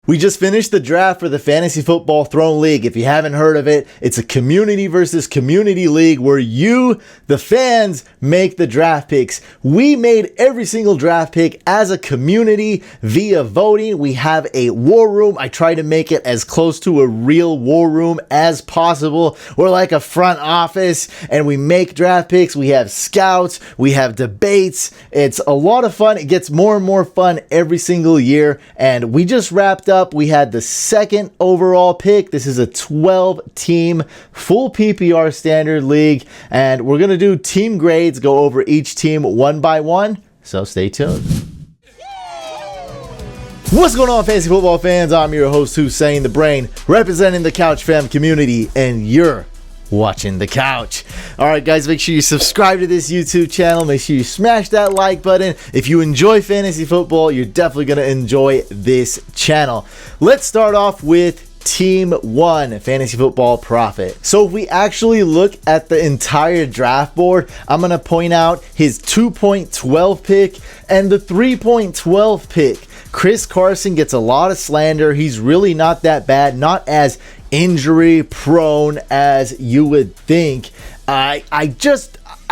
We just finished the draft for the Fantasy Football Throne League. If you haven't heard of it, it's a community versus community league where you, the fans, make the draft picks. We made every single draft pick as a community via voting. We have a war room. I try to make it as close to a real war room as possible. We're like a front office and we make draft picks. We have scouts. We have debates. It's a lot of fun. It gets more and more fun every single year. And we just wrapped up. We had the second overall pick. This is a 12-team full PPR standard league, and we're going to do team grades, go over each team one by one, so stay tuned. What's going on, fantasy football fans? I'm your host, Hussein the Brain, representing the Couch Fam community, and you're watching the couch. All right, guys, make sure you subscribe to this YouTube channel. Make sure you smash that like button. If you enjoy fantasy football, you're definitely going to enjoy this channel. Let's start off with Team 1, Fantasy Football Prophet. So if we actually look at the entire draft board, I'm going to point out his 2.12 pick and the 3.12 pick. Chris Carson gets a lot of slander. He's really not that bad, not as injury prone as you would think. I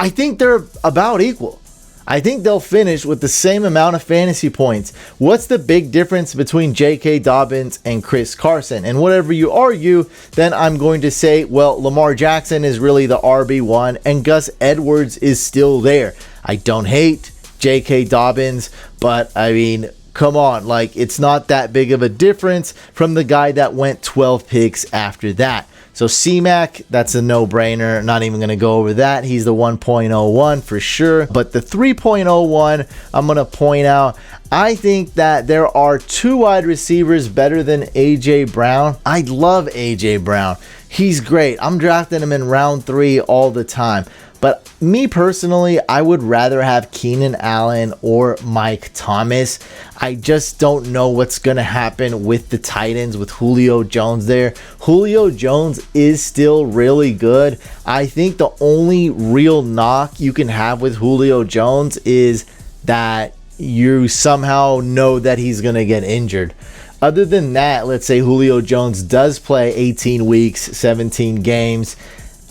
think they're about equal. I think they'll finish with the same amount of fantasy points. What's the big difference between J.K. Dobbins and Chris Carson? And whatever you argue, then I'm going to say, well, Lamar Jackson is really the RB1 and Gus Edwards is still there. I don't hate J.K. Dobbins, but I mean, come on, like, it's not that big of a difference from the guy that went 12 picks after that. So C-Mac, that's a no-brainer. Not even going to go over that. He's the 1.01 for sure. But the 3.01, I'm going to point out, I think that there are two wide receivers better than A.J. Brown. I love A.J. Brown. He's great. I'm drafting him in round 3 all the time. But me personally, I would rather have Keenan Allen or Mike Thomas. I just don't know what's going to happen with the Titans with Julio Jones there. Julio Jones is still really good. I think the only real knock you can have with Julio Jones is that you somehow know that he's going to get injured. Other than that, let's say Julio Jones does play 18 weeks, 17 games.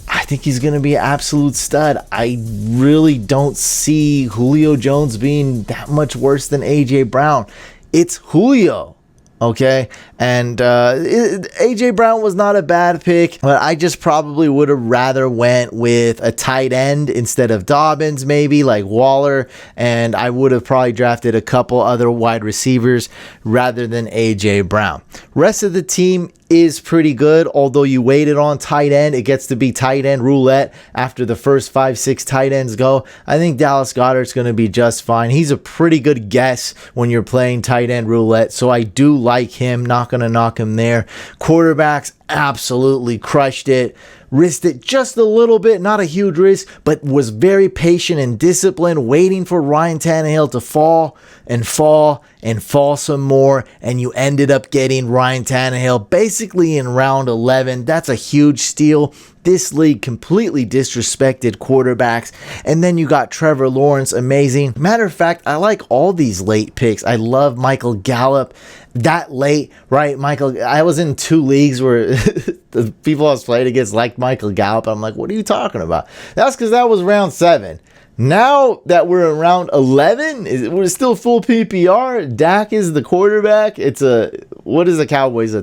I think he's going to be an absolute stud. I really don't see Julio Jones being that much worse than A.J. Brown. It's Julio, okay? And A.J. Brown was not a bad pick, but I just probably would have rather went with a tight end instead of Dobbins, maybe like Waller, and I would have probably drafted a couple other wide receivers rather than A.J. Brown. Rest of the team is pretty good, although you waited on tight end. It gets to be tight end roulette after the first 5-6 tight ends go. I think Dallas Goedert's going to be just fine. He's a pretty good guess when you're playing tight end roulette, so I do like him. Not going to knock him there. Quarterbacks absolutely crushed it. Risked it just a little bit, not a huge risk, but was very patient and disciplined, waiting for Ryan Tannehill to fall and fall and fall some more, and you ended up getting Ryan Tannehill basically in round 11. That's a huge steal. This league completely disrespected quarterbacks, and then you got Trevor Lawrence, amazing. Matter of fact, I like all these late picks. I love Michael Gallup. That late, right? I was in 2 leagues where the people I was playing against liked Michael Gallup. I'm like, what are you talking about? That's because that was round 7. Now that we're in round 11, we're still full PPR. Dak is the quarterback. What is the Cowboys?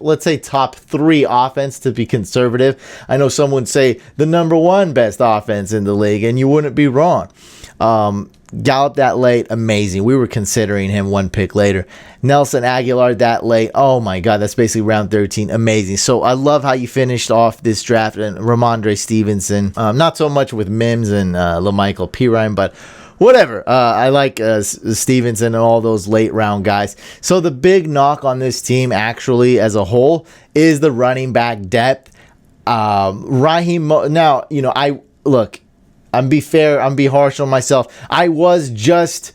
Let's say top 3 offense to be conservative. I know some would say the number 1 best offense in the league, and you wouldn't be wrong. Gallup that late, amazing. We were considering him 1 pick later. Nelson Aguilar that late, oh my God, that's basically round 13, amazing. So I love how you finished off this draft. And Ramondre Stevenson, not so much with Mims and LaMichael Pirine, but whatever. I like Stevenson and all those late round guys. So the big knock on this team actually as a whole is the running back depth. Now, you know, I'm be fair, I'm be harsh on myself. I was just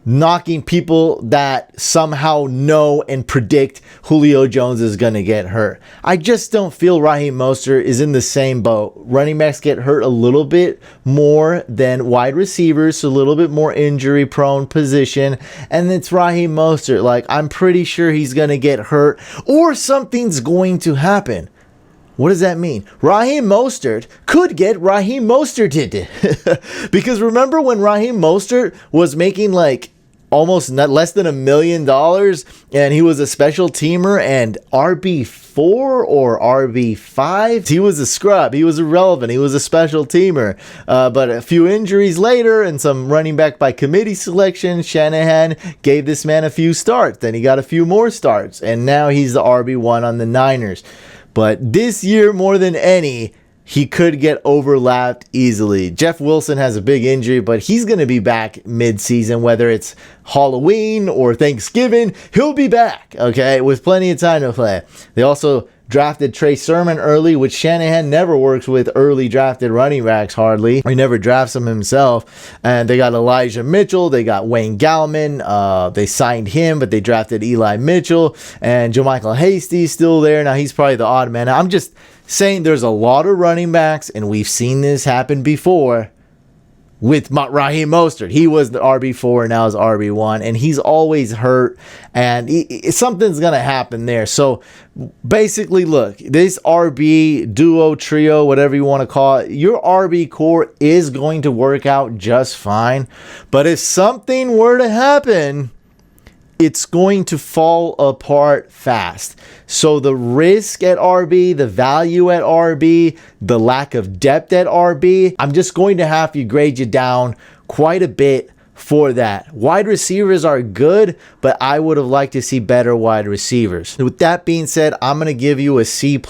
knocking people that somehow know and predict Julio Jones is going to get hurt. I just don't feel Raheem Mostert is in the same boat. Running backs get hurt a little bit more than wide receivers, so a little bit more injury prone position, and it's Raheem Mostert. Like, I'm pretty sure he's going to get hurt or something's going to happen. What does that mean? Raheem Mostert could get Raheem Mosterted. Because remember when Raheem Mostert was making like almost less than $1 million and he was a special teamer and RB4 or RB5? He was a scrub. He was irrelevant. He was a special teamer. But a few injuries later and some running back by committee selection, Shanahan gave this man a few starts. Then he got a few more starts. And now he's the RB1 on the Niners. But this year, more than any, he could get overlapped easily. Jeff Wilson has a big injury, but he's going to be back mid-season, whether it's Halloween or Thanksgiving. He'll be back, okay, with plenty of time to play. They also drafted Trey Sermon early, which Shanahan never works with early drafted running backs hardly. He never drafts them himself. And they got Elijah Mitchell. They got Wayne Gallman. They signed him, but they drafted Eli Mitchell. And JaMychal Hasty's still there. Now, he's probably the odd man. I'm just saying there's a lot of running backs, and we've seen this happen before with Raheem Mostert. He was the RB4 and now is RB1, and he's always hurt, and something's going to happen there. So basically, look, this RB duo, trio, whatever you want to call it, your RB core is going to work out just fine. But if something were to happen, it's going to fall apart fast. So the risk at RB, the value at RB, the lack of depth at RB, I'm just going to have to grade you down quite a bit for that. Wide receivers are good, but I would have liked to see better wide receivers. With that being said, I'm going to give you a C+.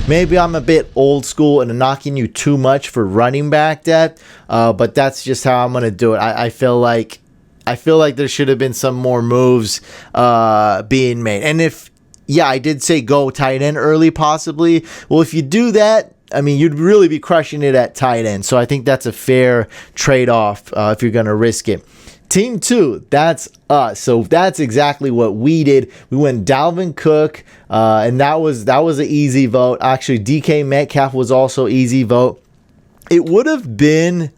Maybe I'm a bit old school and knocking you too much for running back depth, but that's just how I'm going to do it. I feel like there should have been some more moves being made. And I did say go tight end early possibly. Well, if you do that, I mean, you'd really be crushing it at tight end. So I think that's a fair trade-off if you're going to risk it. Team 2, that's us. So that's exactly what we did. We went Dalvin Cook, and that was an easy vote. Actually, DK Metcalf was also easy vote. It would have been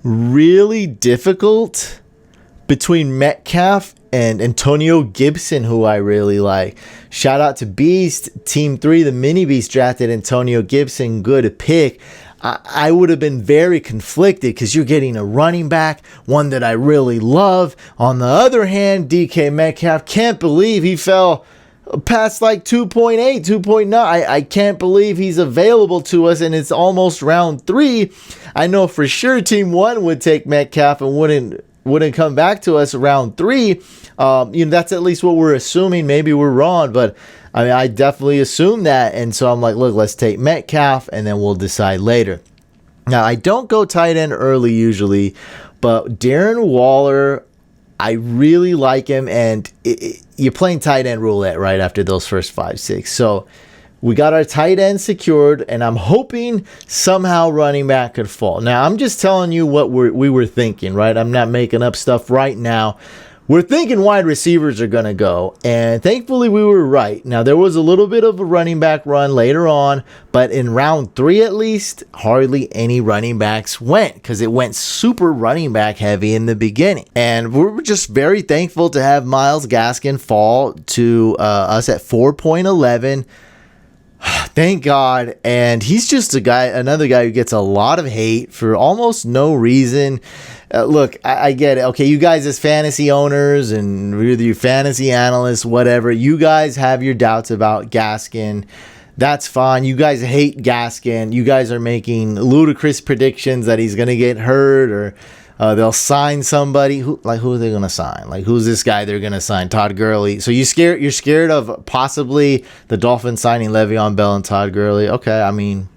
really difficult between Metcalf and Antonio Gibson, who I really like. Shout out to Beast. Team 3, the Mini Beast, drafted Antonio Gibson. Good pick. I would have been very conflicted because you're getting a running back, one that I really love. On the other hand, DK Metcalf, can't believe he fell past like 2.8, 2.9. I can't believe he's available to us, and it's almost round 3. I know for sure Team 1 would take Metcalf and wouldn't come back to us around 3. That's at least what we're assuming. Maybe we're wrong, but I mean, I definitely assume that. And so I'm like, look, let's take Metcalf and then we'll decide later. Now, I don't go tight end early usually, but Darren Waller, I really like him. And you're playing tight end roulette right after those first 5, 6. So we got our tight end secured, and I'm hoping somehow running back could fall. Now, I'm just telling you what we were thinking, right? I'm not making up stuff right now. We're thinking wide receivers are going to go, and thankfully we were right. Now, there was a little bit of a running back run later on, but in round 3 at least, hardly any running backs went because it went super running back heavy in the beginning. And we're just very thankful to have Myles Gaskin fall to us at 4.11. Thank God. And he's just another guy who gets a lot of hate for almost no reason. Look, I get it. Okay, you guys as fantasy owners and whether you're fantasy analysts, whatever, you guys have your doubts about Gaskin. That's fine. You guys hate Gaskin. You guys are making ludicrous predictions that he's going to get hurt or they'll sign somebody. Who are they going to sign? Like, who's this guy they're going to sign? Todd Gurley. So you're scared of possibly the Dolphins signing Le'Veon Bell and Todd Gurley. Okay, I mean,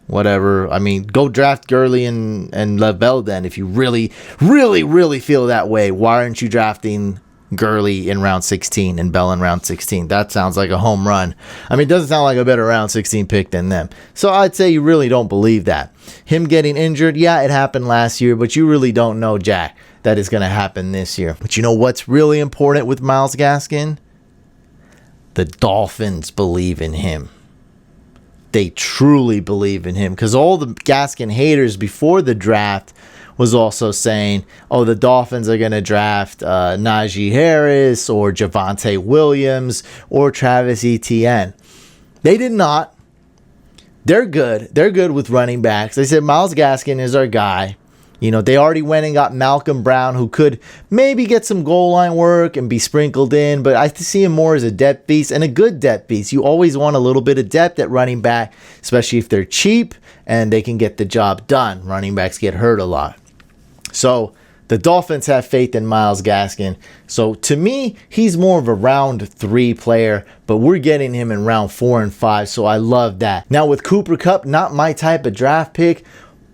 whatever. I mean, go draft Gurley and Lev Bell then. If you really, really, really feel that way, why aren't you drafting Gurley in round 16 and Bell in round 16? That sounds like a home run. I mean, it doesn't sound like a better round 16 pick than them. So I'd say you really don't believe that. Him getting injured, yeah, it happened last year, but you really don't know jack. that is going to happen this year. But you know what's really important with Myles Gaskin? The Dolphins believe in him. They truly believe in him, because all the Gaskin haters before the draft was also saying, oh, the Dolphins are going to draft Najee Harris or Javonte Williams or Travis Etienne. They did not. They're good. They're good with running backs. They said Myles Gaskin is our guy. You know, they already went and got Malcolm Brown, who could maybe get some goal line work and be sprinkled in, but I see him more as a depth piece, and a good depth piece. You always want a little bit of depth at running back, especially if they're cheap and they can get the job done. Running backs get hurt a lot. So the Dolphins have faith in Myles Gaskin. So to me, he's more of a round 3 player, but we're getting him in round 4 and 5, so I love that. Now with Cooper Kupp, not my type of draft pick,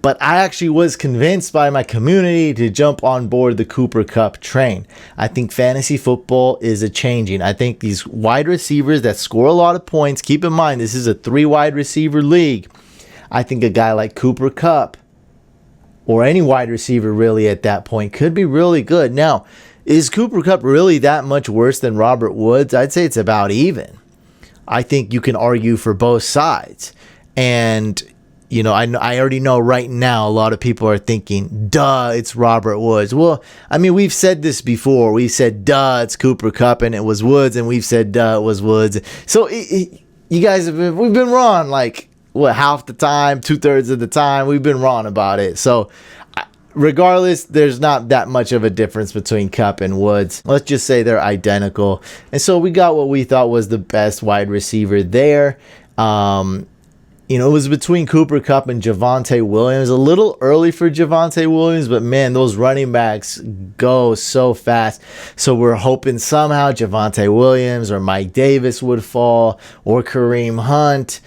but I actually was convinced by my community to jump on board the Cooper Kupp train. I think fantasy football is a changing. I think these wide receivers that score a lot of points, keep in mind this is a 3 wide receiver league. I think a guy like Cooper Kupp, or any wide receiver really at that point, could be really good. Now, is Cooper Kupp really that much worse than Robert Woods? I'd say it's about even. I think you can argue for both sides. And you know, I already know right now a lot of people are thinking, duh, it's Robert Woods. Well, I mean, we've said this before. We said, duh, it's Cooper Kupp, and it was Woods, and we've said, duh, it was Woods. So you guys we've been wrong, like, what, half the time, 2/3 of the time, we've been wrong about it. So regardless, there's not that much of a difference between Kupp and Woods. Let's just say they're identical. And so we got what we thought was the best wide receiver there. You know, it was between Cooper Kupp and Javonte Williams. A little early for Javonte Williams, but man, those running backs go so fast. So we're hoping somehow Javonte Williams or Mike Davis would fall, or Kareem Hunt,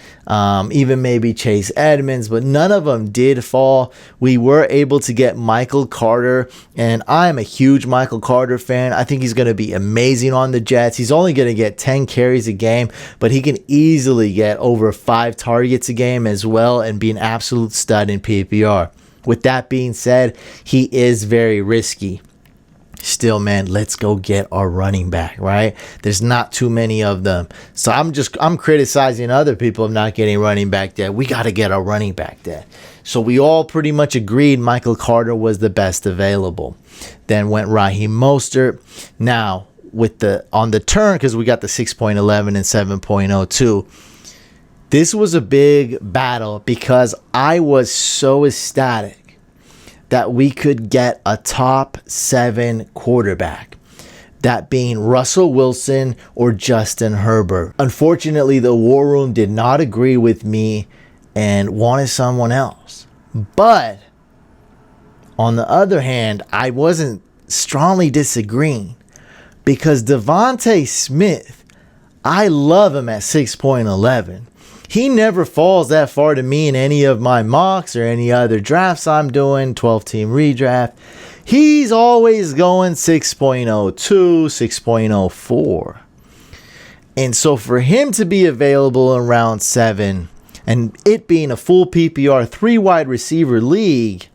even maybe Chase Edmonds, but none of them did fall. We were able to get Michael Carter, and I'm a huge Michael Carter fan. I think he's going to be amazing on the Jets. He's only going to get 10 carries a game, but he can easily get over 5 targets a game as well and be an absolute stud in PPR. With that being said, he is very risky. Still, man, let's go get our running back, right? There's not too many of them. So I'm criticizing other people of not getting running back there. We got to get our running back there. So we all pretty much agreed Michael Carter was the best available. Then went Raheem Mostert. Now, on the turn, because we got the 6.11 and 7.02, this was a big battle because I was so ecstatic that we could get a top 7 quarterback, that being Russell Wilson or Justin Herbert. Unfortunately, the War Room did not agree with me and wanted someone else. But on the other hand, I wasn't strongly disagreeing, because Devontae Smith, I love him at 6.11. He never falls that far to me in any of my mocks or any other drafts I'm doing, 12-team redraft. He's always going 6.02, 6.04. And so for him to be available in round 7, and it being a full PPR 3 wide receiver league,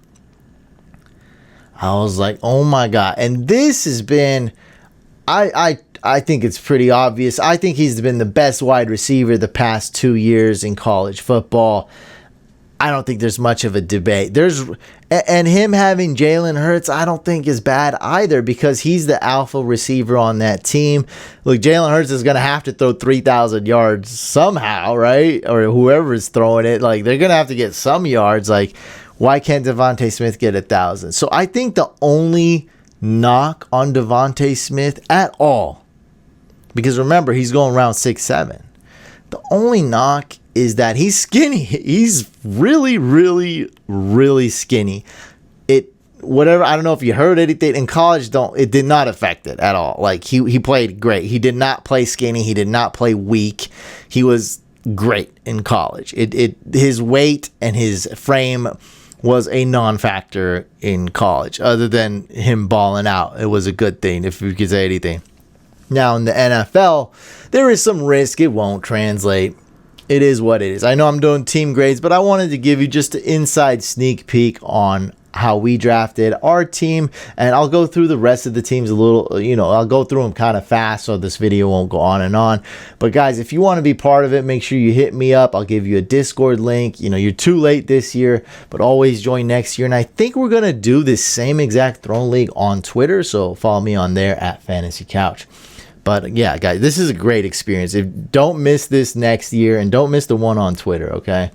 I was like, oh my God. And this has been, I think it's pretty obvious. I think he's been the best wide receiver the past 2 years in college football. I don't think there's much of a debate. And him having Jalen Hurts, I don't think is bad either, because he's the alpha receiver on that team. Look, Jalen Hurts is going to have to throw 3,000 yards somehow, right? Or whoever's throwing it, like, they're going to have to get some yards. Like, why can't Devontae Smith get 1,000? So I think the only knock on Devontae Smith at all, because remember, he's going around 6'7". The only knock is that he's skinny. He's really, really, really skinny. Whatever, I don't know if you heard anything in college, it did not affect it at all. Like, he played great. He did not play skinny. He did not play weak. He was great in college. His weight and his frame was a non-factor in college. Other than him balling out, it was a good thing, if you could say anything. Now, in the NFL, there is some risk it won't translate. It is what it is. I know I'm doing team grades, but I wanted to give you just an inside sneak peek on how we drafted our team, and I'll go through the rest of the teams a little, I'll go through them kind of fast so this video won't go on and on. But guys, if you want to be part of it, make sure you hit me up. I'll give you a Discord link. You're too late this year, but always join next year. And I think we're going to do this same exact Throne League on Twitter, so follow me on there at FantasyCouch. But yeah, guys, this is a great experience. Don't miss this next year, and don't miss the one on Twitter, okay?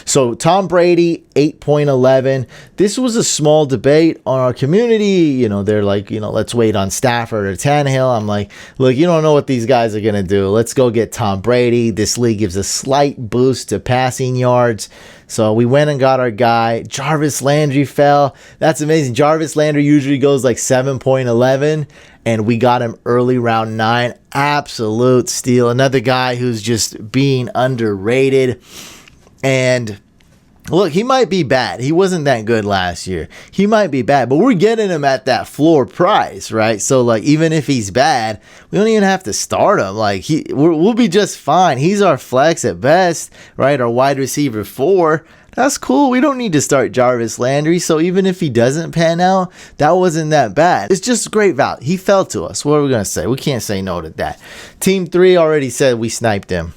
So Tom Brady, 8.11. This was a small debate on our community. They're like, let's wait on Stafford or Tannehill. I'm like, look, you don't know what these guys are going to do. Let's go get Tom Brady. This league gives a slight boost to passing yards. So we went and got our guy. Jarvis Landry fell. That's amazing. Jarvis Landry usually goes like 7.11, and we got him early, round 9. Absolute steal. Another guy who's just being underrated. And look, he might be bad. He wasn't that good last year. He might be bad, but we're getting him at that floor price, right? So like, even if he's bad, we don't even have to start him. Like we'll be just fine. He's our flex at best, right? Our wide receiver 4. That's cool. We don't need to start Jarvis Landry. So even if he doesn't pan out, that wasn't that bad. It's just great value. He fell to us. What are we going to say? We can't say no to that. Team 3 already said we sniped him.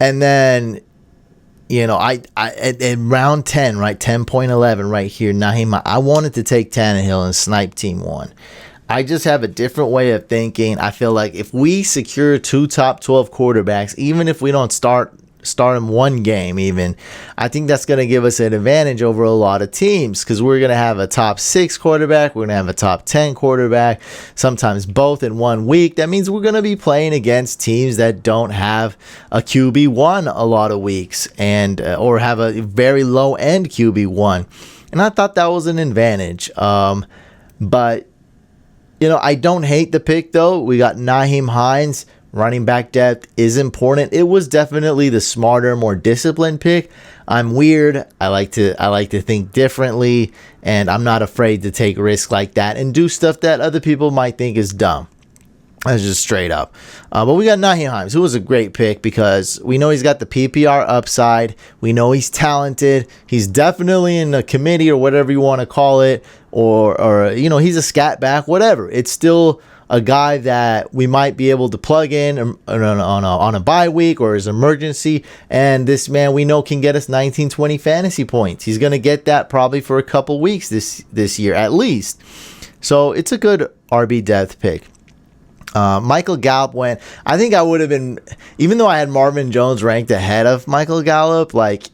And then, in round 10, right, 10.11 right here, Naheem, I wanted to take Tannehill and snipe team 1. I just have a different way of thinking. I feel like if we secure 2 top 12 quarterbacks, even if we don't start them one game even, I think that's going to give us an advantage over a lot of teams, because we're going to have a top 6 quarterback, we're going to have a top 10 quarterback, sometimes both in 1 week. That means we're going to be playing against teams that don't have a QB1 a lot of weeks, and or have a very low end QB1, and I thought that was an advantage. But I don't hate the pick though. We got Nyheim Hines. Running back depth is important. It was definitely the smarter, more disciplined pick. I'm weird. I like to think differently, and I'm not afraid to take risks like that and do stuff that other people might think is dumb. That's just straight up. But we got Nyheim Hines, who was a great pick because we know he's got the PPR upside. We know he's talented. He's definitely in the committee or whatever you want to call it, or he's a scat back, whatever. It's still a guy that we might be able to plug in on a bye week or as emergency, and this man we know can get us 19-20 fantasy points. He's going to get that probably for a couple weeks this year at least. So it's a good RB depth pick. Michael Gallup went. I think I would have been, even though I had Marvin Jones ranked ahead of Michael Gallup, like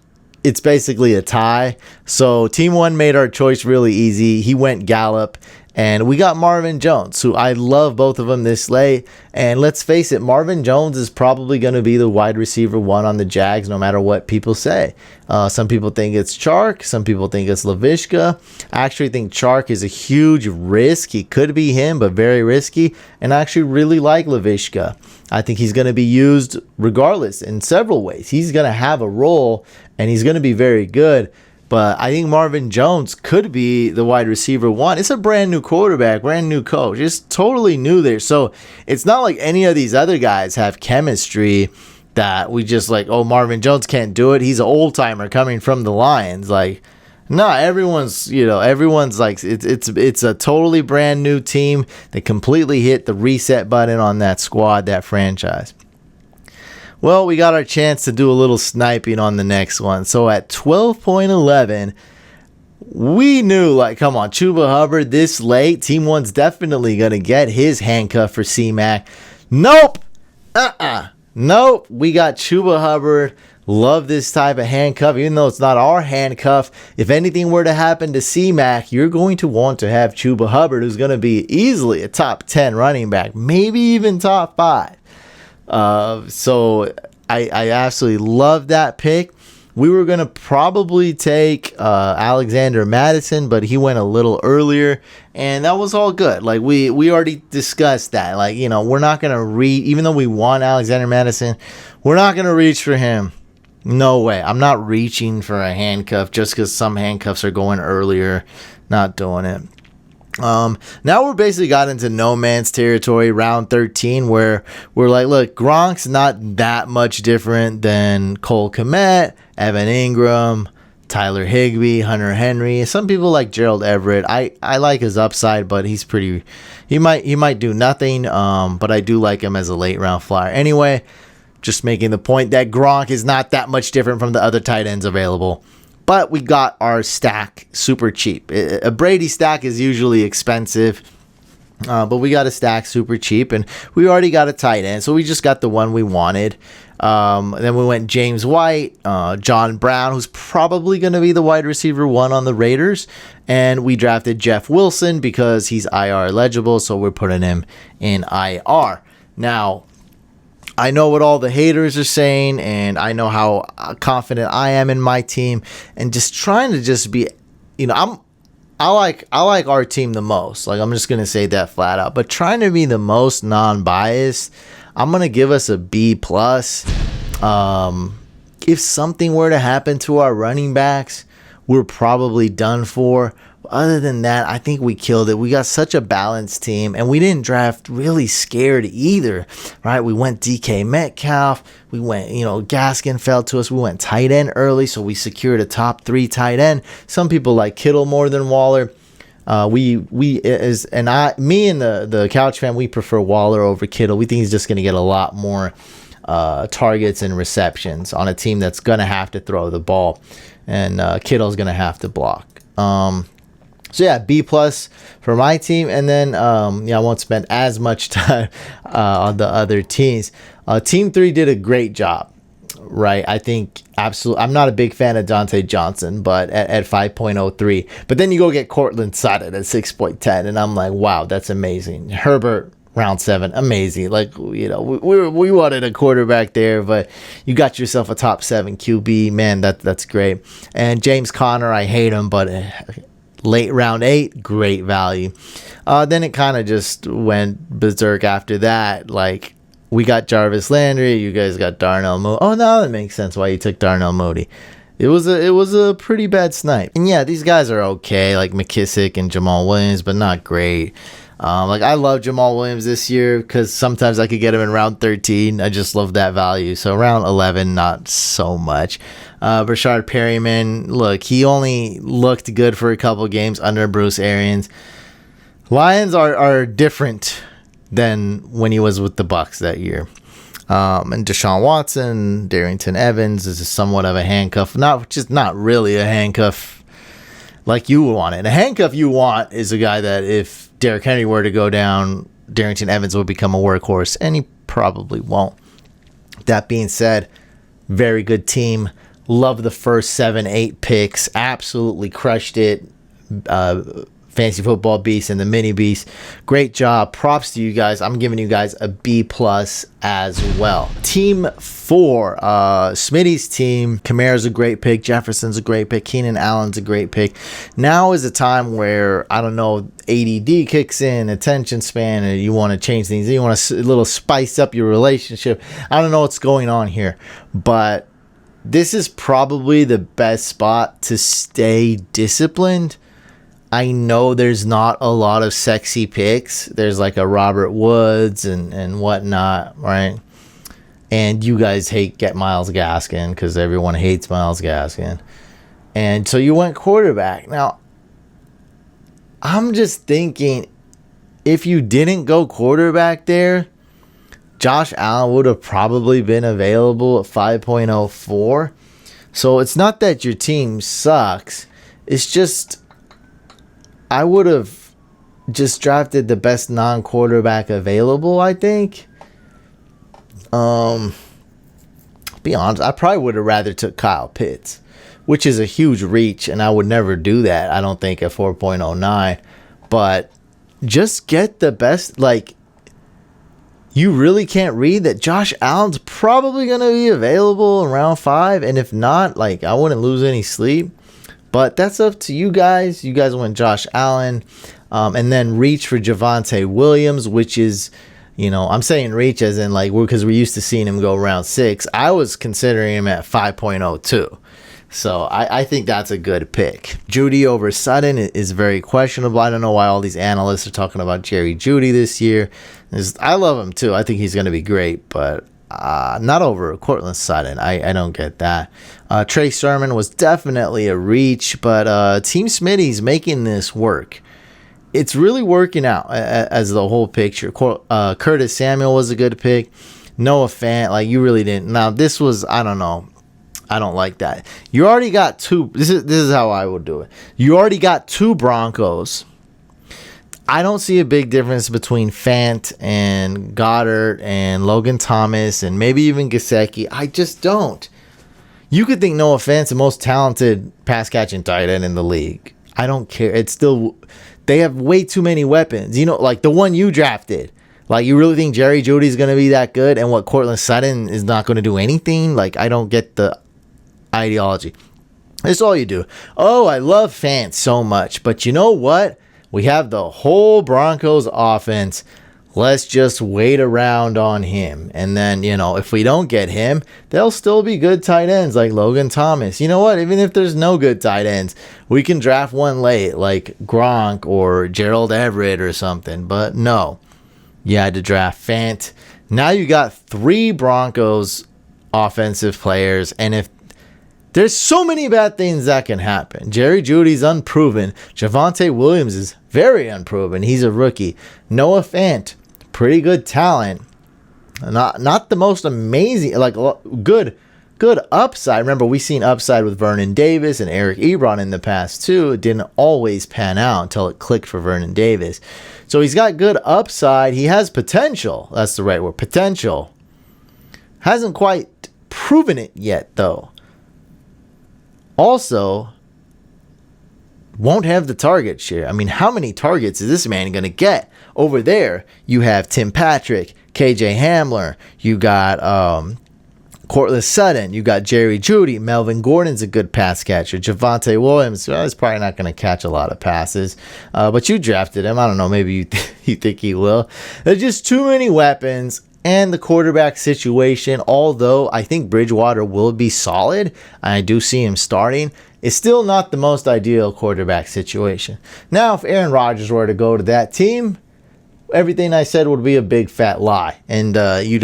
it's basically a tie. So team 1 made our choice really easy. He went Gallup. And we got Marvin Jones, who I love both of them this late. And let's face it, Marvin Jones is probably going to be the wide receiver 1 on the Jags, no matter what people say. Some people think it's Chark. Some people think it's Laviska. I actually think Chark is a huge risk. He could be him, but very risky. And I actually really like Laviska. I think he's going to be used regardless in several ways. He's going to have a role, and he's going to be very good. But I think Marvin Jones could be the wide receiver 1. It's a brand new quarterback, brand new coach. It's totally new there. So it's not like any of these other guys have chemistry that we just like, oh, Marvin Jones can't do it. He's an old timer coming from the Lions. Like, no, everyone's like, it's a totally brand new team. They completely hit the reset button on that squad, that franchise. Well, we got our chance to do a little sniping on the next one. So at 12.11, we knew, like, come on, Chuba Hubbard this late. Team 1's definitely going to get his handcuff for C-Mac. Nope. Nope. We got Chuba Hubbard. Love this type of handcuff, even though it's not our handcuff. If anything were to happen to C-Mac, you're going to want to have Chuba Hubbard, who's going to be easily a top 10 running back, maybe even top 5. So I absolutely love that pick. We were going to probably take Alexander Madison, but he went a little earlier, and that was all good. Like, we already discussed that. Like, we're not going to even though we want Alexander Madison, we're not going to reach for him. No way. I'm not reaching for a handcuff just because some handcuffs are going earlier. Not doing it. Now we're basically got into no man's territory, round 13, where we're like, look, Gronk's not that much different than Cole Kmet, Evan Ingram, Tyler Higbee, Hunter Henry. Some people like Gerald Everett. I like his upside, but he's pretty. He might do nothing. But I do like him as a late round flyer. Anyway, just making the point that Gronk is not that much different from the other tight ends available. But we got our stack super cheap. A Brady stack is usually expensive. But we got a stack super cheap, and we already got a tight end, so we just got the one we wanted. Then we went James White, John Brown, who's probably going to be the wide receiver 1 on the Raiders, and we drafted Jeff Wilson because he's IR eligible, so we're putting him in IR. Now, I know what all the haters are saying, and I know how confident I am in my team, and just trying to just be, I like our team the most. Like, I'm just going to say that flat out. But trying to be the most non-biased, I'm going to give us a B+. If something were to happen to our running backs, we're probably done for. Other than that, I think we killed it. We got such a balanced team, and we didn't draft really scared either, right? We went DK Metcalf. We went, Gaskin fell to us. We went tight end early, so we secured a top 3 tight end. Some people like Kittle more than Waller. Me and the Couch fan, we prefer Waller over Kittle. We think he's just going to get a lot more targets and receptions on a team that's going to have to throw the ball, and Kittle's going to have to block. So yeah, B+ for my team, and then I won't spend as much time on the other teams. Team 3 did a great job, right? I think absolutely. I'm not a big fan of Dante Johnson, but at 5.03. But then you go get Cortland Sutton at 6.10, and I'm like, wow, that's amazing. Herbert, round 7, amazing. Like, we wanted a quarterback there, but you got yourself a top 7 QB. Man, that's great. And James Conner, I hate him, but late round 8, great value. Then it kind of just went berserk after that. Like, we got Jarvis Landry, you guys got Darnell Mooney. Oh, no, that makes sense why you took Darnell Mooney. It was a pretty bad snipe. And yeah, these guys are okay, like McKissick and Jamal Williams, but not great. I love Jamal Williams this year because sometimes I could get him in round 13. I just love that value. So round 11, not so much. Rashard Perryman, look, he only looked good for a couple games under Bruce Arians. Lions are different than when he was with the Bucs that year. And Deshaun Watson, Darrington Evans is somewhat of a handcuff. Not really a handcuff like you want it. A handcuff you want is a guy that if Derrick Henry were to go down, Darrington Evans would become a workhorse, and he probably won't. That being said, very good team. Love the first 7-8 picks. Absolutely crushed it. Fantasy Football Beast and the Mini Beast. Great job. Props to you guys. I'm giving you guys a B+ as well. Team 4. Smitty's team. Kamara's a great pick. Jefferson's a great pick. Keenan Allen's a great pick. Now is a time where, I don't know, ADD kicks in, attention span, and you want to change things. You want to a little spice up your relationship. I don't know what's going on here, but this is probably the best spot to stay disciplined. I know there's not a lot of sexy picks. There's like a Robert Woods and whatnot, right? And you guys get Myles Gaskin because everyone hates Myles Gaskin. And so you went quarterback. Now, I'm just thinking, if you didn't go quarterback there, Josh Allen would have probably been available at 5.04. So it's not that your team sucks. It's just, I would have just drafted the best non-quarterback available, I think. Be honest, I probably would have rather took Kyle Pitts, which is a huge reach, and I would never do that, I don't think, at 4.09. But just get the best. Like, you really can't read that Josh Allen's probably going to be available in round 5, and if not, like, I wouldn't lose any sleep. But that's up to you guys. You guys went Josh Allen, and then reach for Javonte Williams, which is, I'm saying reach as in like, because we're used to seeing him go round 6. I was considering him at 5.02. So I think that's a good pick. Judy over Sutton is very questionable. I don't know why all these analysts are talking about Jerry Judy this year. I love him too. I think he's going to be great, but not over Cortland Sutton. I don't get that. Trey Sermon was definitely a reach, but Team Smitty's making this work. It's really working out as the whole picture. Curtis Samuel was a good pick. Noah Fant, like, you really didn't. Now, this was, I don't know. I don't like that. You already got two. This is how I would do it. You already got two Broncos. I don't see a big difference between Fant and Goddard and Logan Thomas and maybe even Gesicki. I just don't. You could think Noah Fant's the most talented pass catching tight end in the league. I don't care. It's still, they have way too many weapons. You know, like the one you drafted. Like, you really think Jerry Jeudy's going to be that good and what Cortland Sutton is not going to do anything? Like, I don't get the ideology. That's all you do. Oh, I love Fant so much. But you know what? We have the whole Broncos offense. Let's just wait around on him. And then, you know, if we don't get him, there'll still be good tight ends like Logan Thomas. You know what? Even if there's no good tight ends, we can draft one late like Gronk or Gerald Everett or something. But no, you had to draft Fant. Now you got 3 Broncos offensive players. And if there's so many bad things that can happen. Jerry Jeudy's unproven. Javonte Williams is very unproven. He's a rookie. Noah Fant, pretty good talent. Not the most amazing, like good upside. Remember, we seen upside with Vernon Davis and Eric Ebron in the past too. It didn't always pan out until it clicked for Vernon Davis. So he's got good upside. He has potential. That's the right word. Potential. Hasn't quite proven it yet though. Also, won't have the target share. I mean, how many targets is this man going to get? Over there, you have Tim Patrick, KJ Hamler. You got Cortland Sutton. You got Jerry Jeudy. Melvin Gordon's a good pass catcher. Javonte Williams is probably not going to catch a lot of passes. But you drafted him. I don't know. Maybe you think he will. There's just too many weapons. And the quarterback situation, although I think Bridgewater will be solid, I do see him starting, is still not the most ideal quarterback situation. Now, if Aaron Rodgers were to go to that team, everything I said would be a big fat lie. And you'd,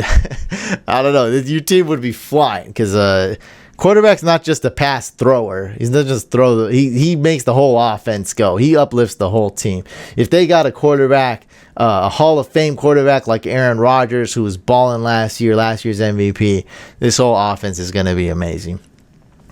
I don't know, your team would be flying because quarterback's not just a pass thrower. He's not just he makes the whole offense go. He uplifts the whole team. If they got a quarterback, a Hall of Fame quarterback like Aaron Rodgers, who was balling last year's MVP, this whole offense is going to be amazing.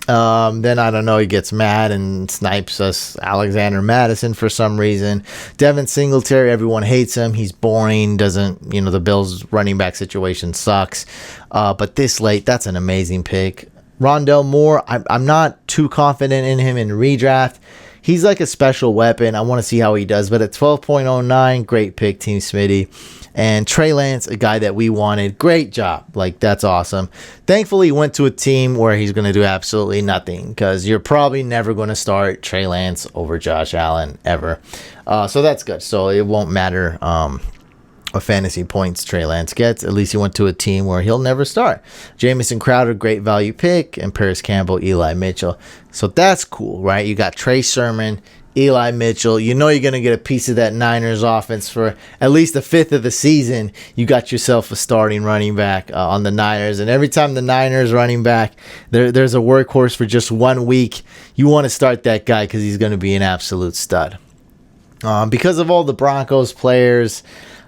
Then I don't know, he gets mad and snipes us Alexander Madison for some reason. Devin Singletary, everyone hates him. He's boring. Doesn't, you know, the Bills running back situation sucks. But this late, that's an amazing pick. Rondell Moore, I'm not too confident in him in redraft. He's like a special weapon. I want to see how he does. But at 12.09, great pick, Team Smitty. And Trey Lance, a guy that we wanted. Great job. Like, that's awesome. Thankfully, he went to a team where he's going to do absolutely nothing. Because you're probably never going to start Trey Lance over Josh Allen ever. So that's good. So it won't matter what fantasy points Trey Lance gets. At least he went to a team where he'll never start. Jamison Crowder, great value pick. And Paris Campbell, Eli Mitchell. So that's cool, right? You got Trey Sermon, Eli Mitchell. You know you're going to get a piece of that Niners offense for at least a fifth of the season. You got yourself a starting running back on the Niners. And every time the Niners running back, there's a workhorse for just 1 week, you want to start that guy because he's going to be an absolute stud. Because of all the Broncos players,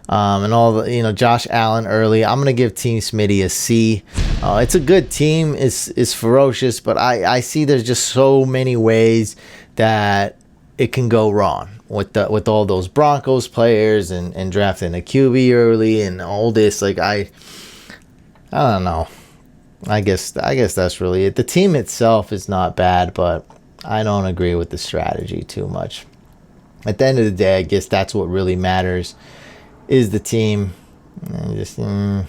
and all the, you know, Josh Allen early, I'm gonna give Team Smitty a C. It's a good team. It's ferocious, but I see there's just so many ways that it can go wrong with all those Broncos players and drafting a QB early and all this. Like I don't know. I guess that's really it. The team itself is not bad, but I don't agree with the strategy too much. At the end of the day, I guess that's what really matters. Is the team. Nah.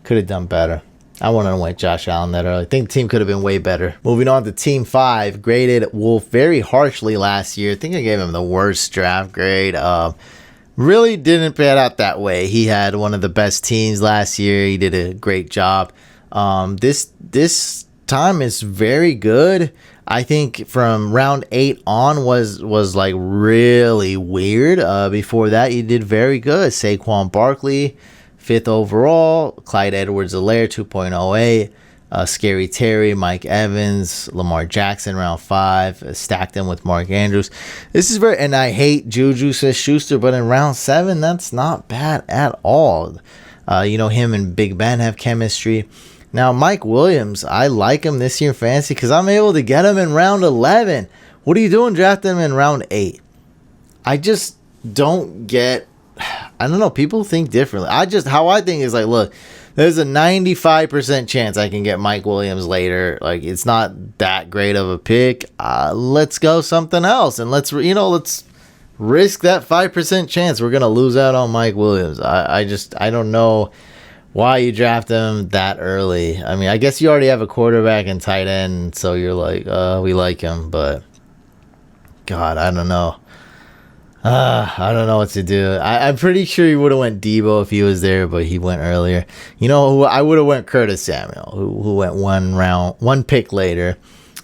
Could have done better. I wanted to win Josh Allen that early. I think the team could have been way better. Moving on to Team 5. Graded Wolf very harshly last year. I think I gave him the worst draft grade. Really didn't pan out that way. He had one of the best teams last year. He did a great job. This time is very good. I think from round 8 on was like really weird. Before that, he did very good. Saquon Barkley, 5th overall, Clyde Edwards-Helaire, 2.08. Scary Terry, Mike Evans, Lamar Jackson, round 5. Stacked him with Mark Andrews. This is and I hate Juju Smith-Schuster, but in round 7, that's not bad at all. Him and Big Ben have chemistry. Now, Mike Williams, I like him this year in fantasy because I'm able to get him in round 11. What are you doing drafting him in round 8? I just don't get, I don't know, people think differently. How I think is like, look, there's a 95% chance I can get Mike Williams later. Like, it's not that great of a pick. Let's go something else. And let's risk that 5% chance we're going to lose out on Mike Williams. I don't know why you draft him that early. I mean, I guess you already have a quarterback and tight end, so you're like, we like him. But, God, I don't know. I don't know what to do. I'm pretty sure he would have went Debo if he was there, but he went earlier. I would have went Curtis Samuel, who went one pick later.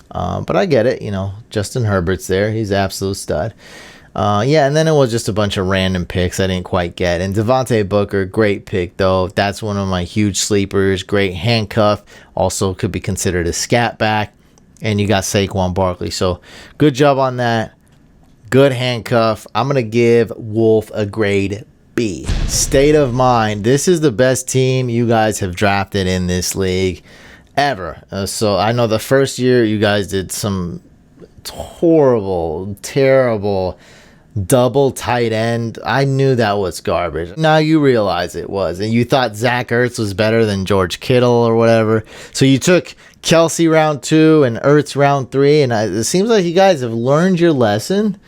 But I get it. Justin Herbert's there. He's an absolute stud. And then it was just a bunch of random picks I didn't quite get. And Devontae Booker, great pick, though. That's one of my huge sleepers. Great handcuff. Also could be considered a scat back. And you got Saquon Barkley. So good job on that. Good handcuff. I'm going to give Wolf a grade B. State of mind. This is the best team you guys have drafted in this league ever. So I know the first year you guys did some horrible, terrible double tight end. I knew that was garbage. Now you realize it was. And you thought Zach Ertz was better than George Kittle or whatever. So you took Kelce round 2 and Ertz round 3. And it seems like you guys have learned your lesson.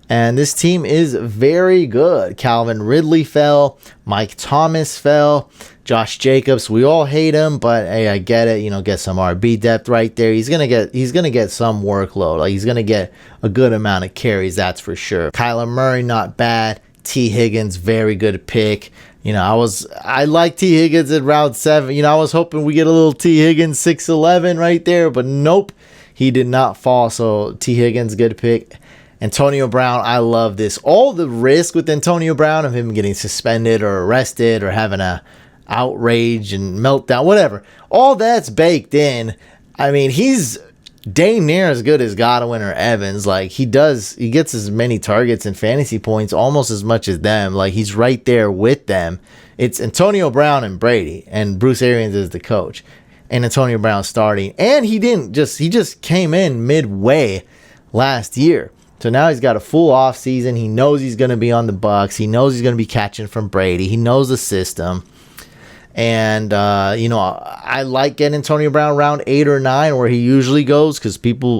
And this team is very good. Calvin Ridley fell. Mike Thomas fell. Josh Jacobs, we all hate him, but hey, I get it. Get some RB depth right there. He's gonna get some workload. Like, he's gonna get a good amount of carries, that's for sure. Kyler Murray, not bad. T. Higgins, very good pick. I like T. Higgins in round 7. I was hoping we get a little T. Higgins 6'11" right there, but nope, he did not fall. So T. Higgins, good pick. Antonio Brown, I love this. All the risk with Antonio Brown of him getting suspended or arrested or having a outrage and meltdown, whatever, all that's baked in. I mean, he's dang near as good as Godwin or Evans. Like, he gets as many targets and fantasy points almost as much as them. Like, he's right there with them. It's Antonio Brown and Brady, and Bruce Arians is the coach, and Antonio Brown starting. And he just came in midway last year. So now he's got a full off season. He knows he's going to be on the Bucs. He knows he's going to be catching from Brady. He knows the system. And, I like getting Antonio Brown round 8 or 9 where he usually goes because people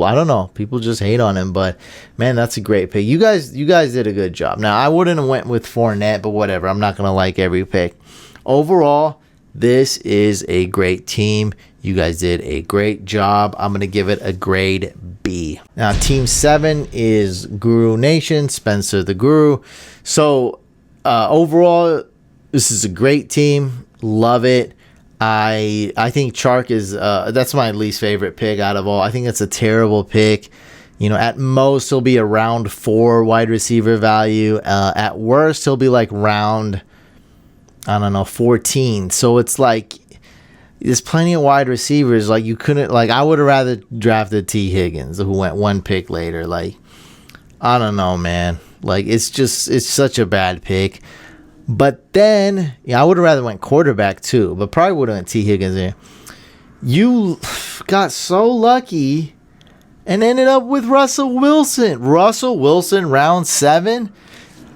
just hate on him. But, man, that's a great pick. You guys did a good job. Now, I wouldn't have went with Fournette, but whatever. I'm not going to like every pick. Overall, this is a great team. You guys did a great job. I'm going to give it a grade B. Now, Team 7 is Guru Nation, Spencer the Guru. So, overall, this is a great team. Love it. I think Chark is that's my least favorite pick out of all. I think it's a terrible pick. At most he'll be a round 4 wide receiver value. At worst he'll be like round, 14. So it's like there's plenty of wide receivers. Like, you couldn't, like, I would have rather drafted T. Higgins, who went 1 pick later. Like, I don't know, man. Like, it's such a bad pick. But then, I would have rather went quarterback too, but probably would have went T. Higgins there. You got so lucky and ended up with Russell Wilson. Russell Wilson, round 7.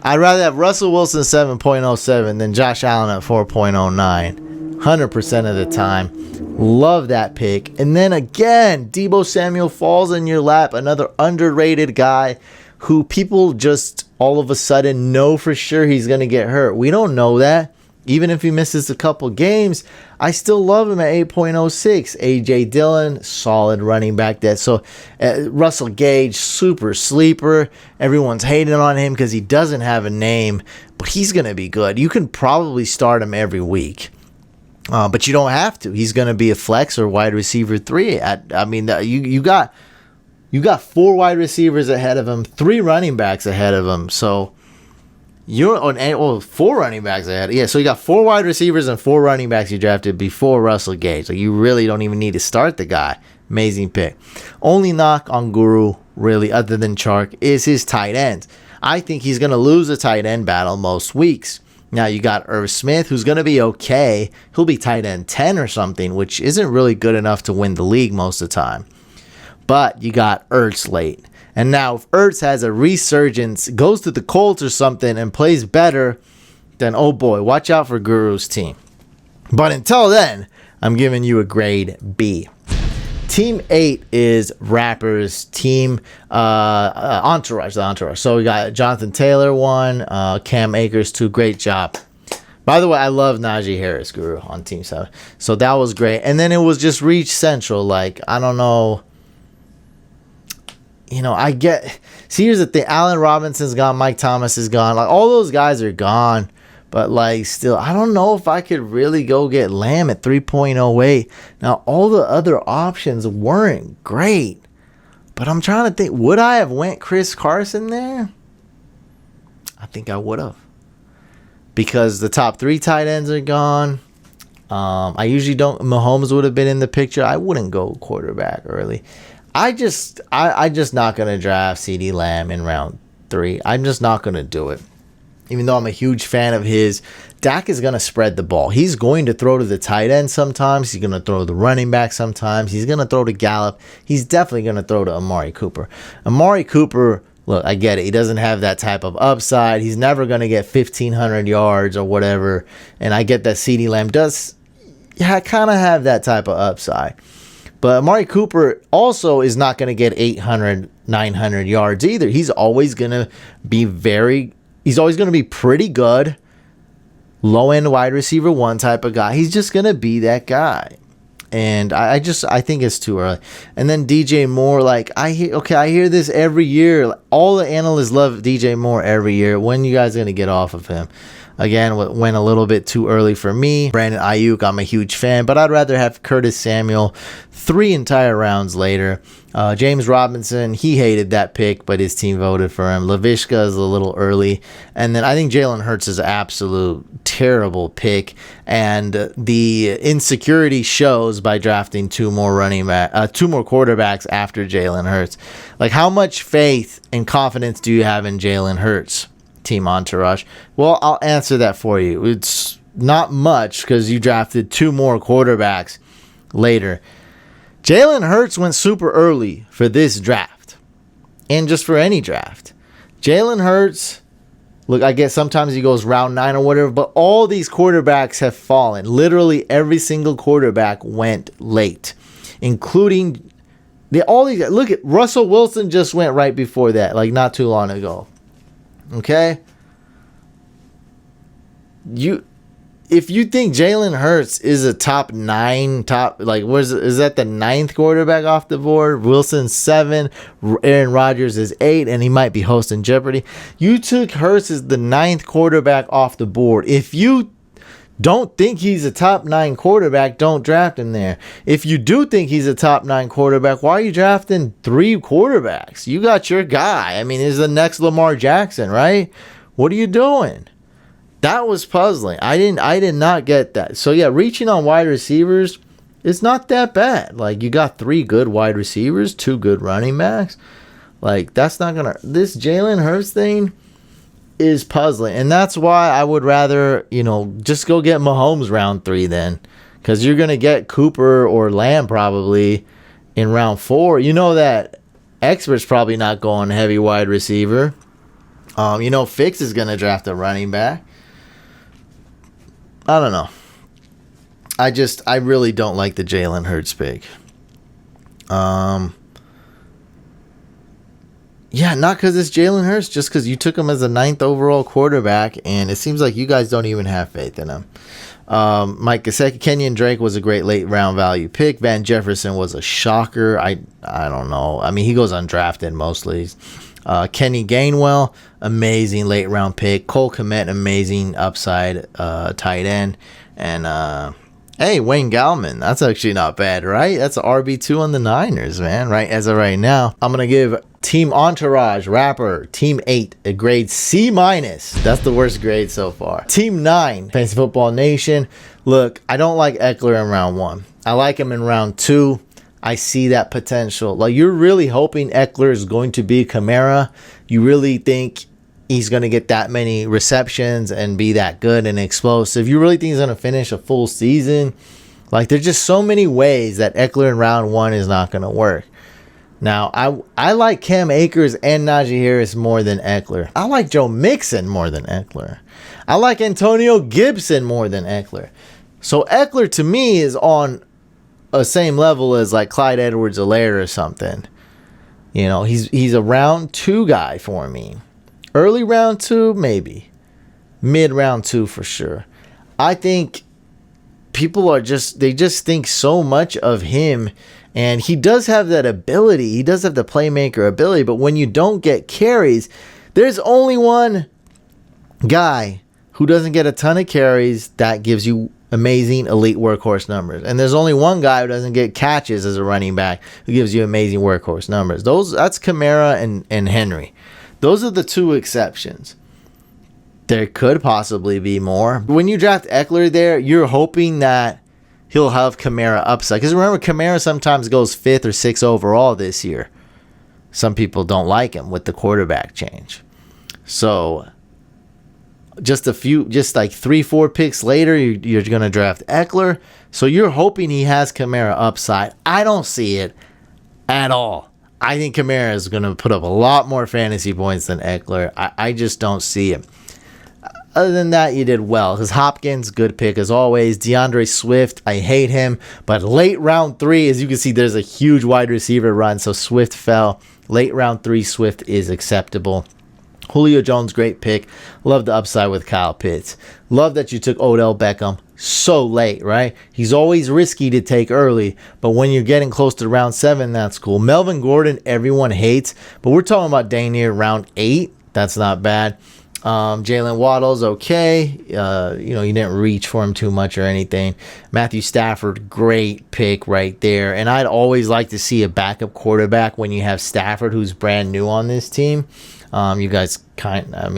I'd rather have Russell Wilson 7.07 than Josh Allen at 4.09. 100% of the time. Love that pick. And then again, Deebo Samuel falls in your lap. Another underrated guy who people just all of a sudden know for sure he's going to get hurt. We don't know that. Even if he misses a couple games, I still love him at 8.06. A.J. Dillon, solid running back. Russell Gage, super sleeper. Everyone's hating on him because he doesn't have a name, but he's going to be good. You can probably start him every week. But you don't have to. He's going to be a flex or wide receiver 3. You got 4 wide receivers ahead of him, 3 running backs ahead of him. So You're on 4 running backs ahead. Yeah, so you got 4 wide receivers and 4 running backs you drafted before Russell Gage. Like, you really don't even need to start the guy. Amazing pick. Only knock on Guru, really, other than Chark, is his tight ends. I think he's going to lose a tight end battle most weeks. Now, you got Irv Smith, who's going to be okay. He'll be tight end 10 or something, which isn't really good enough to win the league most of the time. But you got Ertz late. And now if Ertz has a resurgence, goes to the Colts or something and plays better, then oh boy, watch out for Guru's team. But until then, I'm giving you a grade B. Team 8 is Rapper's team entourage, the entourage. So we got Jonathan Taylor 1, Cam Akers 2. Great job. By the way, I love Najee Harris, Guru, on Team 7. So that was great. And then it was just Reach Central. Like, I don't know. You know, here's the thing. Allen Robinson's gone. Mike Thomas is gone. Like, all those guys are gone. But, like, still, I don't know if I could really go get Lamb at 3.08. Now, all the other options weren't great. But I'm trying to think, would I have went Chris Carson there? I think I would have. Because the top 3 tight ends are gone. I usually don't. Mahomes would have been in the picture. I wouldn't go quarterback early. I'm just not going to draft CeeDee Lamb in round 3. I'm just not going to do it. Even though I'm a huge fan of his, Dak is going to spread the ball. He's going to throw to the tight end sometimes. He's going to throw to the running back sometimes. He's going to throw to Gallup. He's definitely going to throw to Amari Cooper. Amari Cooper, look, I get it. He doesn't have that type of upside. He's never going to get 1,500 yards or whatever. And I get that CeeDee Lamb does kind of have that type of upside. But Amari Cooper also is not going to get 800, 900 yards either. He's always going to be pretty good. Low-end wide receiver 1 type of guy. He's just going to be that guy. And I think it's too early. And then DJ Moore, like, I hear this every year. All the analysts love DJ Moore every year. When you guys going to get off of him? Again, went a little bit too early for me. Brandon Ayuk, I'm a huge fan, but I'd rather have Curtis Samuel 3 entire rounds later. James Robinson, he hated that pick, but his team voted for him. Laviska is a little early. And then I think Jalen Hurts is an absolute terrible pick. And the insecurity shows by drafting 2 more quarterbacks after Jalen Hurts. Like, how much faith and confidence do you have in Jalen Hurts? Team entourage. Well, I'll answer that for you. It's not much because you drafted 2 more quarterbacks later. Jalen Hurts went super early for this draft and just for any draft. Jalen Hurts, look, I guess sometimes he goes round 9 or whatever, but all these quarterbacks have fallen. Literally every single quarterback went late, including all these. Look at Russell Wilson just went right before that, like not too long ago. Okay, if you think Jalen Hurts is a top 9, is that the 9th quarterback off the board? Wilson 7, Aaron Rodgers is 8, and he might be hosting Jeopardy. You took Hurts as the 9th quarterback off the board. If you don't think he's a top 9 quarterback, don't draft him there. If you do think he's a top 9 quarterback, why are you drafting 3 quarterbacks? You got your guy. I mean, he's the next Lamar Jackson, right? What are you doing? That was puzzling. I did not get that. So yeah, reaching on wide receivers is not that bad. Like, you got 3 good wide receivers, 2 good running backs. Like, that's not gonna. This Jalen Hurts thing is puzzling, and that's why I would rather, just go get Mahomes round 3 then, because you're gonna get Cooper or Lamb probably in round 4. You know that Expert's probably not going heavy wide receiver. Fix is gonna draft a running back. I don't know. I really don't like the Jalen Hurts pick. Yeah, not because it's Jalen Hurts, just because you took him as a 9th overall quarterback, and it seems like you guys don't even have faith in him. Mike Gesicki, Kenyon Drake was a great late round value pick. Van Jefferson was a shocker. I don't know. I mean, he goes undrafted mostly. Kenny Gainwell, amazing late round pick. Cole Kmet, amazing upside tight end. And Hey, Wayne Gallman, that's actually not bad, right? That's an RB2 on the Niners, man, right? As of right now, I'm going to give Team Entourage Rapper, Team 8, a grade C-. That's the worst grade so far. Team 9, Fantasy Football Nation. Look, I don't like Ekeler in round 1. I like him in round 2. I see that potential. Like, you're really hoping Ekeler is going to be Kamara. You really think he's going to get that many receptions and be that good and explosive. You really think he's going to finish a full season? Like, there's just so many ways that Ekeler in round 1 is not going to work. Now, I like Cam Akers and Najee Harris more than Ekeler. I like Joe Mixon more than Ekeler. I like Antonio Gibson more than Ekeler. So Ekeler to me is on a same level as like Clyde Edwards-Helaire or something. You know, he's a round 2 guy for me. Early round 2, maybe. Mid round 2 for sure. I think people are they just think so much of him, and he does have that ability. He does have the playmaker ability, but when you don't get carries, there's only one guy who doesn't get a ton of carries that gives you amazing elite workhorse numbers. And there's only one guy who doesn't get catches as a running back who gives you amazing workhorse numbers. That's Kamara and Henry. Those are the 2 exceptions. There could possibly be more. When you draft Ekeler there, you're hoping that he'll have Kamara upside. Because remember, Kamara sometimes goes 5th or 6th overall this year. Some people don't like him with the quarterback change. So just like 3-4 picks later, you're going to draft Ekeler. So you're hoping he has Kamara upside. I don't see it at all. I think Kamara is going to put up a lot more fantasy points than Ekeler. I just don't see it. Other than that, you did well. Because Hopkins, good pick as always. DeAndre Swift, I hate him. But late round 3, as you can see, there's a huge wide receiver run. So Swift fell. Late round 3, Swift is acceptable. Julio Jones, great pick. Love the upside with Kyle Pitts. Love that you took Odell Beckham so late, right? He's always risky to take early, but when you're getting close to round 7, that's cool. Melvin Gordon, everyone hates, but we're talking about dang near round 8. That's not bad. Jalen Waddle's okay. You didn't reach for him too much or anything. Matthew Stafford, great pick right there. And I'd always like to see a backup quarterback when you have Stafford, who's brand new on this team. You guys I'm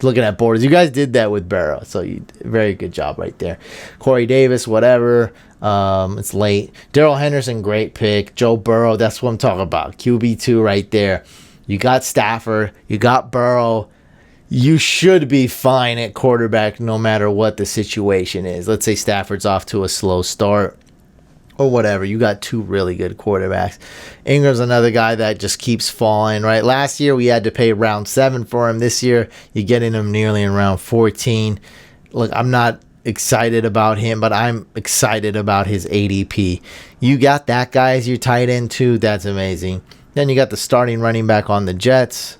looking at boards. You guys did that with Burrow, so very good job right there. Corey Davis, whatever. It's late. Darrell Henderson, great pick. Joe Burrow, that's what I'm talking about. QB2 right there. You got Stafford. You got Burrow. You should be fine at quarterback no matter what the situation is. Let's say Stafford's off to a slow start or whatever. You got 2 really good quarterbacks. Ingram's another guy that just keeps falling, right? Last year, we had to pay round 7 for him. This year, you're getting him nearly in round 14. Look, I'm not excited about him, but I'm excited about his ADP. You got that guy as your tight end, too. That's amazing. Then you got the starting running back on the Jets,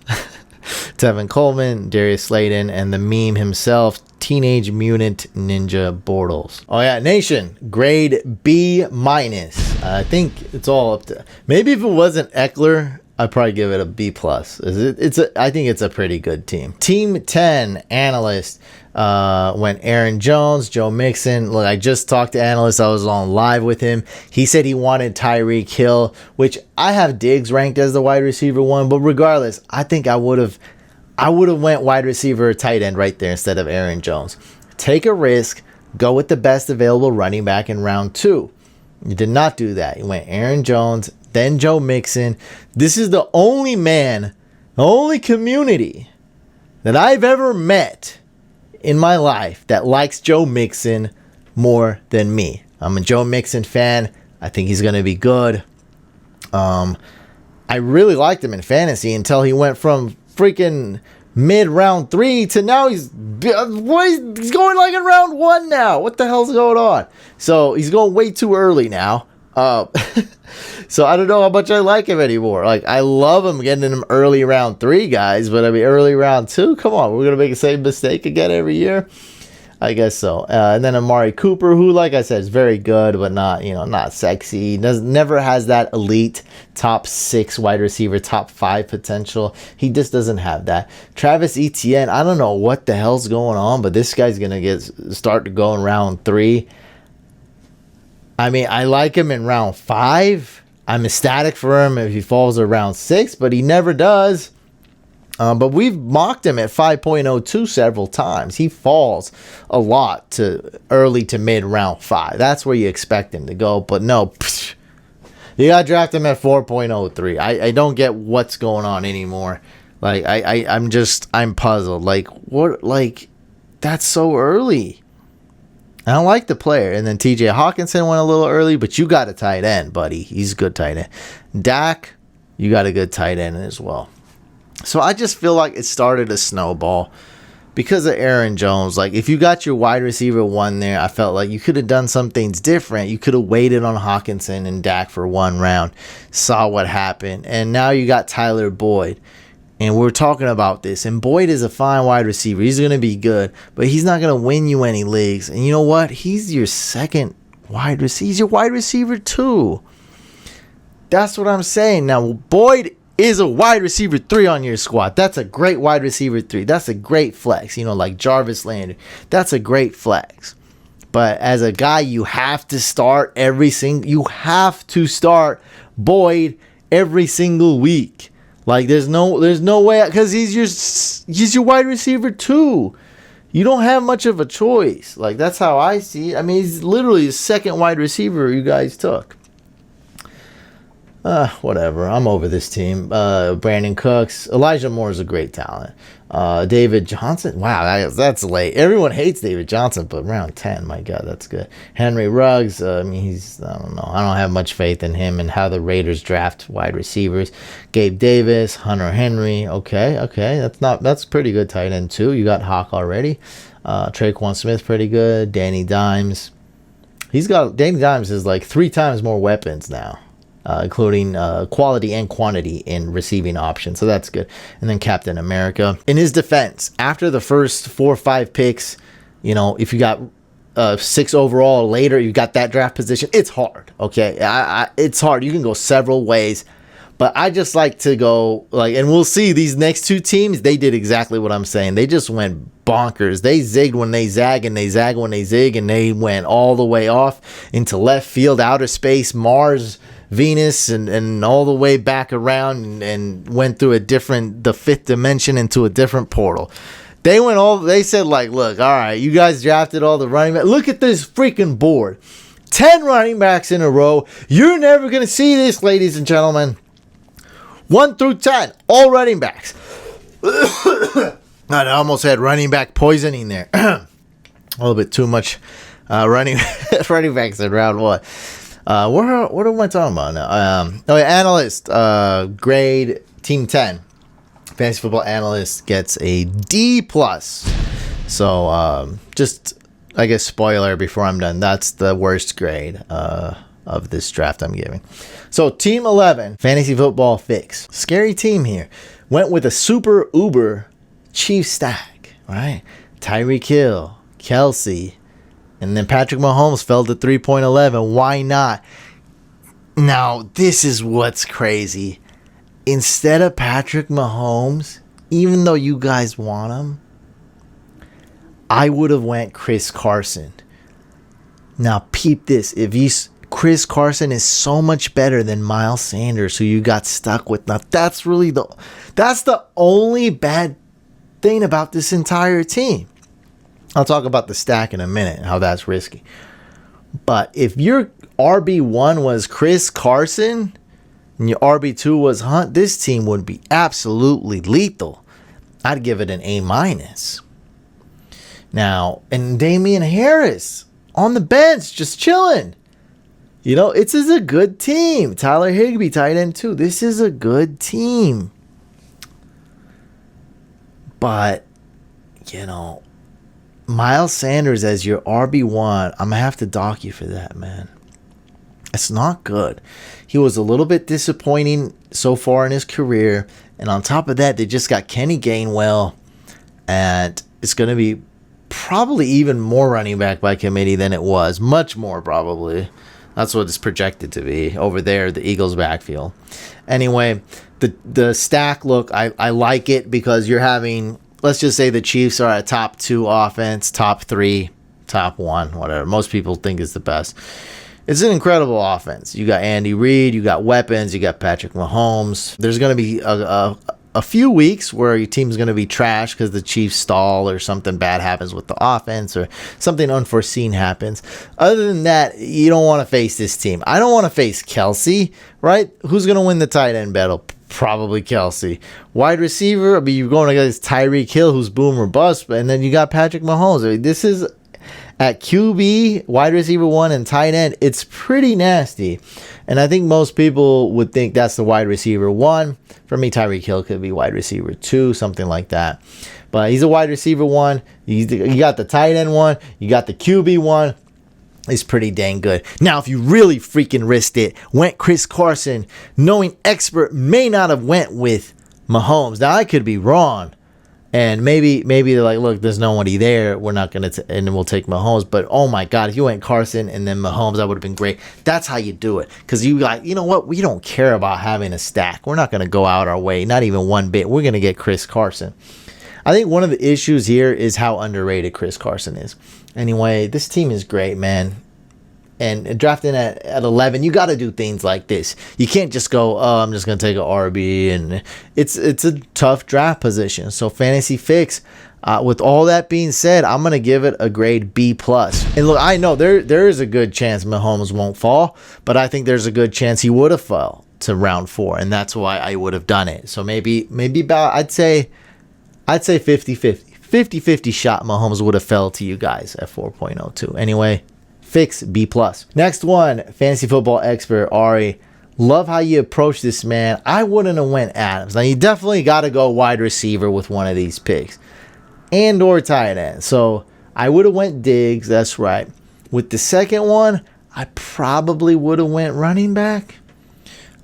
Tevin Coleman, Darius Slayton, and the meme himself, Teenage Mutant Ninja Bortles. Oh yeah, Nation, grade B-. I think it's all up to, maybe if it wasn't Ekeler, I'd probably give it a B+. I think it's a pretty good team. Team 10 analyst went Aaron Jones, Joe Mixon. Look, I just talked to analyst. I was on live with him. He said he wanted Tyreek Hill, which I have Diggs ranked as the wide receiver 1. But regardless, I think I would have went wide receiver or tight end right there instead of Aaron Jones. Take a risk. Go with the best available running back in round 2. You did not do that. You went Aaron Jones, then Joe Mixon. This is the only community that I've ever met in my life that likes Joe Mixon more than me. I'm a Joe Mixon fan. I think he's going to be good. I really liked him in fantasy until he went from freaking mid round 3 to now he's going like in round 1 now. What the hell's going on? So he's going way too early now. So I don't know how much I like him anymore. Like, I love him getting him early round 3, guys, but I mean early round 2, come on, we're gonna make the same mistake again every year. I guess so. And then Amari Cooper, who, like I said, is very good, but not sexy. Never has that elite top 6 wide receiver, top 5 potential. He just doesn't have that. Travis Etienne, I don't know what the hell's going on, but this guy's gonna start to go in round 3. I mean, I like him in round 5. I'm ecstatic for him if he falls around 6, but he never does. But we've mocked him at 5.02 several times. He falls a lot to early to mid round 5. That's where you expect him to go. But no, you got to draft him at 4.03. I don't get what's going on anymore. Like, I'm puzzled. Like, what? Like, that's so early. I don't like the player. And then TJ Hawkinson went a little early, but you got a tight end, buddy. He's a good tight end. Dak, you got a good tight end as well. So I just feel like it started a snowball because of Aaron Jones. Like, if you got your wide receiver 1 there, I felt like you could have done some things different. You could have waited on Hawkinson and Dak for 1 round, saw what happened. And now you got Tyler Boyd. And we're talking about this. And Boyd is a fine wide receiver. He's going to be good. But he's not going to win you any leagues. And you know what? He's your second wide receiver. He's your wide receiver 2. That's what I'm saying. Now, Boyd is a wide receiver 3 on your squad. That's a great wide receiver 3. That's a great flex. You know, like Jarvis Landry. That's a great flex. But as a guy, you have to start you have to start Boyd every single week. Like, there's no way, because he's your wide receiver 2. You don't have much of a choice. Like, that's how I see it. I mean, he's literally the second wide receiver you guys took. Whatever. I'm over this team. Brandon Cooks. Elijah Moore is a great talent. David Johnson. Wow, that's late. Everyone hates David Johnson, but round 10, my God, that's good. Henry Ruggs. I mean, I don't know. I don't have much faith in him and how the Raiders draft wide receivers. Gabe Davis, Hunter Henry. Okay. That's pretty good tight end too. You got Hawk already. Traquan Smith, pretty good. Danny Dimes. Danny Dimes is like 3 times more weapons now. Including quality and quantity in receiving options. So that's good. And then Captain America. In his defense, after the first 4 or 5 picks, you know, if you got 6 overall later, you got that draft position, it's hard, okay? It's hard. You can go several ways. But I just like to go, like, and we'll see these next 2 teams, they did exactly what I'm saying. They just went bonkers. They zigged when they zag, and they zag when they zig, and they went all the way off into left field, outer space, Mars, Venus, and all the way back around and went through the 5th dimension into a different portal. They said, like, look, all right, you guys drafted all the running backs. Look at this freaking board. 10 running backs in a row. You're never going to see this, ladies and gentlemen. 1 through 10, all running backs. I almost had running back poisoning there. A little bit too much running backs in round 1. What am I talking about now? Analyst, grade team 10. Fantasy Football Analyst gets a D+. So, just, I guess, spoiler before I'm done. That's the worst grade of this draft I'm giving. So, team 11, Fantasy Football Fix. Scary team here. Went with a super uber chief stack, right? Tyreek Hill, Kelce, and then Patrick Mahomes fell to 3.11. Why not? Now, this is what's crazy. Instead of Patrick Mahomes, even though you guys want him, I would have went Chris Carson. Now, peep this. Chris Carson is so much better than Miles Sanders, who you got stuck with. Now, that's the only bad thing about this entire team. I'll talk about the stack in a minute, how that's risky. But if your RB1 was Chris Carson and your RB2 was Hunt, this team would be absolutely lethal. I'd give it an A-. Now, and Damian Harris on the bench, just chilling. You know, it's a good team. Tyler Higbee, tight end too. This is a good team. But, you know, Miles Sanders as your RB1, I'm going to have to dock you for that, man. It's not good. He was a little bit disappointing so far in his career. And on top of that, they just got Kenny Gainwell. And it's going to be probably even more running back by committee than it was. Much more, probably. That's what it's projected to be over there, the Eagles' backfield. Anyway, the stack, look, I like it because you're having, let's just say the Chiefs are a top 2 offense, top 3, top 1, whatever. Most people think is the best. It's an incredible offense. You got Andy Reid, you got weapons, you got Patrick Mahomes. There's going to be a few weeks where your team's going to be trash because the Chiefs stall or something bad happens with the offense or something unforeseen happens. Other than that, you don't want to face this team. I don't want to face Kelce, right? Who's going to win the tight end battle? Probably Kelce. Wide receiver, I mean, you're going against Tyreek Hill, who's boom or bust, and then you got Patrick Mahomes. I mean, this is at QB, wide receiver 1, and tight end. It's pretty nasty. And I think most people would think that's the wide receiver 1. For me, Tyreek Hill could be wide receiver 2, something like that. But he's a wide receiver 1. You got the tight end 1. You got the QB 1. It's pretty dang good. Now, if you really freaking risked it, went Chris Carson, knowing expert may not have went with Mahomes. Now, I could be wrong. And maybe they're like, look, there's nobody there. We're not going to, and we'll take Mahomes. But, oh, my God, if you went Carson and then Mahomes, that would have been great. That's how you do it. Because you like, you know what? We don't care about having a stack. We're not going to go out our way, not even one bit. We're going to get Chris Carson. I think one of the issues here is how underrated Chris Carson is. Anyway, this team is great, man. And drafting at 11, you got to do things like this. You can't just go, oh, I'm just going to take an RB. And it's a tough draft position. So Fantasy Fix, with all that being said, I'm going to give it a grade B+. And look, I know there is a good chance Mahomes won't fall, but I think there's a good chance he would have fell to round 4. And that's why I would have done it. So maybe about, I'd say 50-50. 50-50 shot Mahomes would have fell to you guys at 4.02. Anyway, Fix B+. Next one, fantasy football expert Ari. Love how you approach this, man. I wouldn't have went Adams. Now you definitely got to go wide receiver with one of these picks, and or tight end. So I would have went Diggs. That's right. With the second one, I probably would have went running back.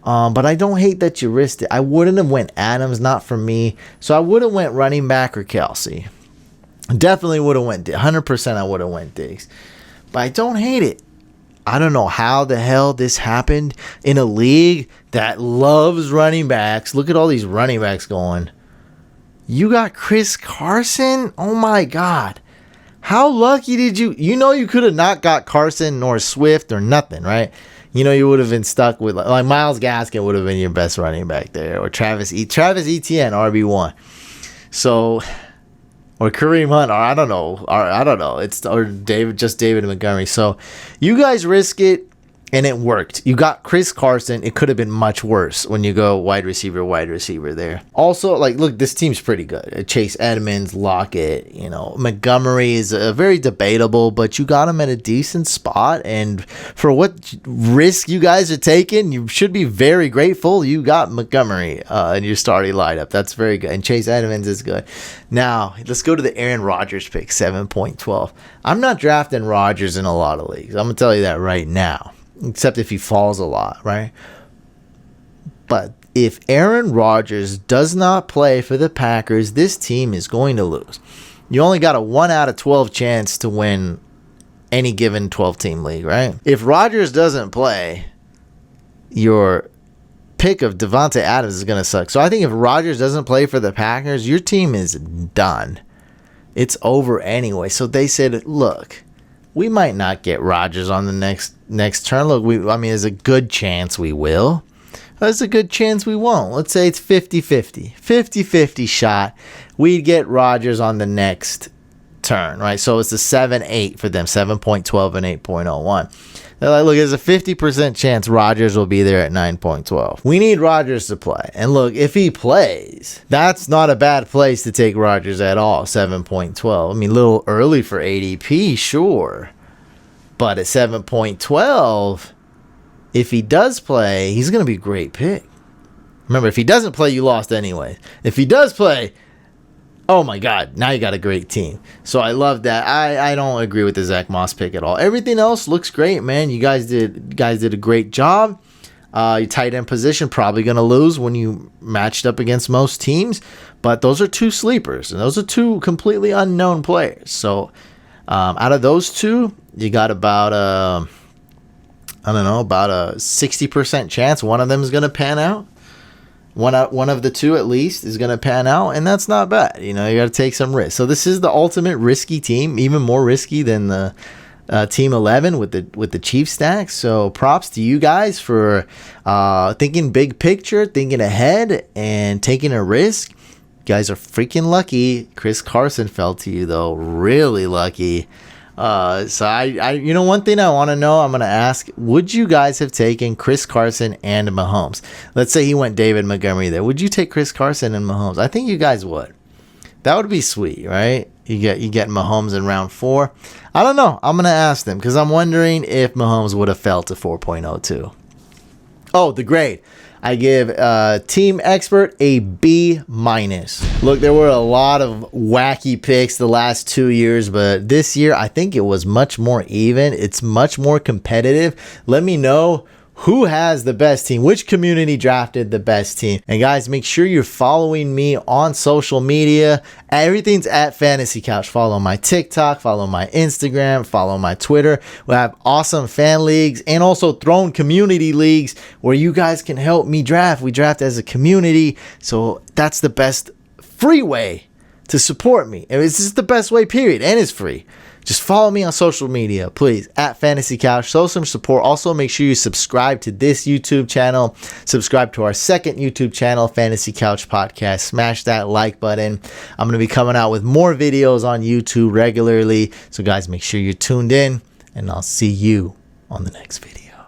But I don't hate that you risked it. I wouldn't have went Adams, not for me. So I would have went running back or Kelce. Definitely would have went 100%. I would have went Diggs. But I don't hate it. I don't know how the hell this happened in a league that loves running backs. Look at all these running backs going. You got Chris Carson? Oh my God. How lucky did you? You know you could have not got Carson nor Swift or nothing, right? You know you would have been stuck with like Myles Gaskin would have been your best running back there, or Travis Etienne RB1. So. Or Kareem Hunt, or I don't know. It's or David Montgomery. So you guys risk it, and it worked. You got Chris Carson. It could have been much worse when you go wide receiver there. Also, like, look, this team's pretty good. Chase Edmonds, Lockett, Montgomery is very debatable, but you got him at a decent spot. And for what risk you guys are taking, you should be very grateful you got Montgomery in your starting lineup. That's very good. And Chase Edmonds is good. Now, let's go to the Aaron Rodgers pick, 7.12. I'm not drafting Rodgers in a lot of leagues. I'm going to tell you that right now. Except if he falls a lot, right? But if Aaron Rodgers does not play for the Packers, this team is going to lose. You only got a 1 out of 12 chance to win any given 12-team league, right? If Rodgers doesn't play, your pick of Davante Adams is going to suck. So I think if Rodgers doesn't play for the Packers, your team is done. It's over anyway. So they said, look, we might not get Rodgers on the next turn. Look, there's a good chance we will. There's a good chance we won't. Let's say it's 50-50. 50-50 shot. We'd get Rodgers on the next turn, right? So it's a 7-8 for them, 7.12 and 8.01. They're like, look, there's a 50% chance Rodgers will be there at 9.12. We need Rodgers to play. And look, if he plays, that's not a bad place to take Rodgers at all, 7.12. I mean, a little early for ADP, sure. But at 7.12, if he does play, he's going to be a great pick. Remember, if he doesn't play, you lost anyway. If he does play, oh my God, now you got a great team. So I love that. I don't agree with the Zach Moss pick at all. Everything else looks great, man. You guys did a great job. Your tight end position probably going to lose when you matched up against most teams. But those are two sleepers, and those are two completely unknown players. So out of those two, you got about a 60% chance one of them is going to pan out. One of the two at least is going to pan out, and that's not bad. You got to take some risks. So this is the ultimate risky team, even more risky than the team 11 with the Chiefs stack. So props to you guys for thinking big picture, thinking ahead, and taking a risk. You guys are freaking lucky. Chris Carson fell to you though, really lucky. So I you know, one thing I want to know, I'm going to ask, would you guys have taken Chris Carson and Mahomes? Let's say he went David Montgomery there. Would you take Chris Carson and Mahomes? I think you guys would. That would be sweet, right? You get Mahomes in round 4. I don't know. I'm going to ask them because I'm wondering if Mahomes would have fell to 4.02. Oh, the grade. I give Team Expert a B-. Look, there were a lot of wacky picks the last 2 years, but this year I think it was much more even. It's much more competitive. Let me know who has the best team, which community drafted the best team. And guys, make sure you're following me on social media. Everything's at Fantasy Couch. Follow my TikTok, follow my Instagram, follow my Twitter. We have awesome fan leagues and also Throne community leagues where you guys can help me draft. We draft as a community, so that's the best free way to support me. And it's just the best way, period, and it's free. Just follow me on social media, please, at Fantasy Couch. Show some support. Also, make sure you subscribe to this YouTube channel. Subscribe to our second YouTube channel, Fantasy Couch Podcast. Smash that like button. I'm going to be coming out with more videos on YouTube regularly. So, guys, make sure you're tuned in, and I'll see you on the next video.